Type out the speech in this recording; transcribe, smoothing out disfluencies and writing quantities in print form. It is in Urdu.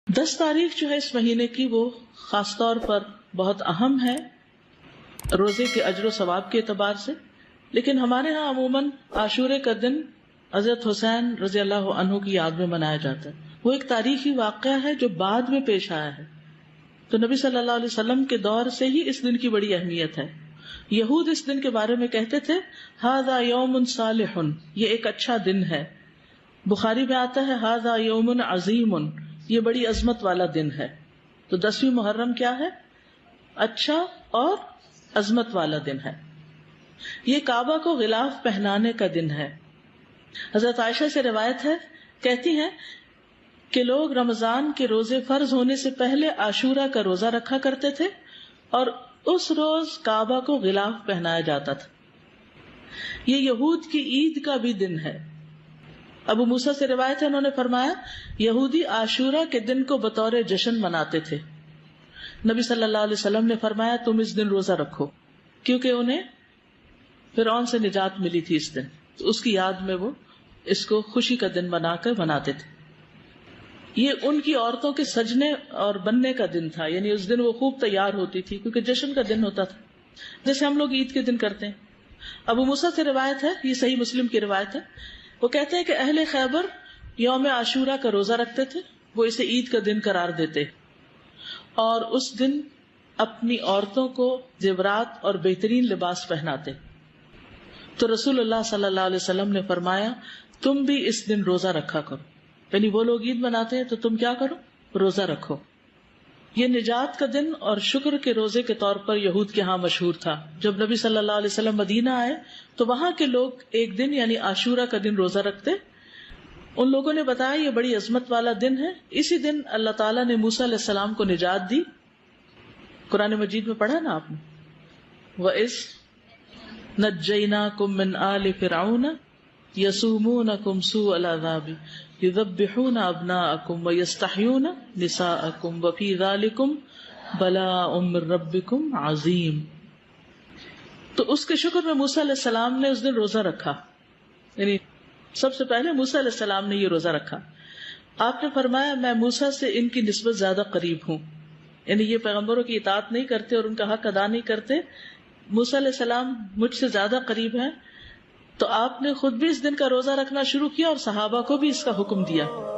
10 تاریخ جو ہے اس مہینے کی وہ خاص طور پر بہت اہم ہے روزے کے اجر و ثواب کے اعتبار سے، لیکن ہمارے ہاں عموماً عاشورے کا دن حضرت حسین رضی اللہ عنہ کی یاد میں منایا جاتا ہے۔ وہ ایک تاریخی واقعہ ہے جو بعد میں پیش آیا ہے، تو نبی صلی اللہ علیہ وسلم کے دور سے ہی اس دن کی بڑی اہمیت ہے۔ یہود اس دن کے بارے میں کہتے تھے ھذا یوم صالح، یہ ایک اچھا دن ہے۔ بخاری میں آتا ہے ھذا یوم عظیم، یہ بڑی عظمت والا دن ہے۔ تو 10ویں محرم کیا ہے؟ اچھا اور عظمت والا دن ہے۔ یہ کعبہ کو غلاف پہنانے کا دن ہے۔ حضرت عائشہ سے روایت ہے، کہتی ہیں کہ لوگ رمضان کے روزے فرض ہونے سے پہلے عاشورہ کا روزہ رکھا کرتے تھے اور اس روز کعبہ کو غلاف پہنایا جاتا تھا۔ یہ یہود کی عید کا بھی دن ہے۔ ابو موسیٰ سے روایت ہے، انہوں نے فرمایا یہودی عاشورہ کے دن کو بطور جشن مناتے تھے۔ نبی صلی اللہ علیہ وسلم نے فرمایا تم اس دن روزہ رکھو، کیونکہ انہیں فرعون سے نجات ملی تھی اس دن، تو اس کی یاد میں وہ اس کو خوشی کا دن بنا کر مناتے تھے۔ یہ ان کی عورتوں کے سجنے اور بننے کا دن تھا، یعنی اس دن وہ خوب تیار ہوتی تھی کیونکہ جشن کا دن ہوتا تھا، جیسے ہم لوگ عید کے دن کرتے ہیں۔ ابو موسیٰ سے روایت ہے، یہ صحیح مسلم کی روایت ہے، وہ کہتے ہیں کہ اہل خیبر یوم عاشورہ کا روزہ رکھتے تھے، وہ اسے عید کا دن قرار دیتے اور اس دن اپنی عورتوں کو زیورات اور بہترین لباس پہناتے۔ تو رسول اللہ صلی اللہ علیہ وسلم نے فرمایا تم بھی اس دن روزہ رکھا کرو، یعنی وہ لوگ عید مناتے ہیں تو تم کیا کرو؟ روزہ رکھو۔ یہ نجات کا دن اور شکر کے روزے کے طور پر یہود کے ہاں مشہور تھا۔ جب نبی صلی اللہ علیہ وسلم مدینہ آئے تو وہاں کے لوگ ایک دن یعنی عاشورہ کا دن روزہ رکھتے۔ ان لوگوں نے بتایا یہ بڑی عظمت والا دن ہے، اسی دن اللہ تعالیٰ نے موسیٰ علیہ السلام کو نجات دی۔ قرآن مجید میں پڑھا نا آپ نے، وَإِذْ نَجَّيْنَاكُم مِّنْ آلِ فِرْعَوْنَ يَسُومُونَكُمْ سُوءَ الْعَذَابِ يُذَبِّحُونَ أَبْنَاءَكُمْ وَيَسْتَحْيُونَ نِسَاءَكُمْ وَفِي ذَلِكُمْ بَلَاءٌ مِّن رَّبِّكُمْ عَظِيمٌ۔ تو اس کے شکر میں موسیٰ علیہ السلام نے اس دن روزہ رکھا، یعنی سب سے پہلے موسیٰ علیہ السلام نے یہ روزہ رکھا۔ آپ نے فرمایا میں موسیٰ سے ان کی نسبت زیادہ قریب ہوں، یعنی یہ پیغمبروں کی اطاعت نہیں کرتے اور ان کا حق ادا نہیں کرتے، موسیٰ علیہ السلام مجھ سے زیادہ قریب ہیں۔ تو آپ نے خود بھی اس دن کا روزہ رکھنا شروع کیا اور صحابہ کو بھی اس کا حکم دیا۔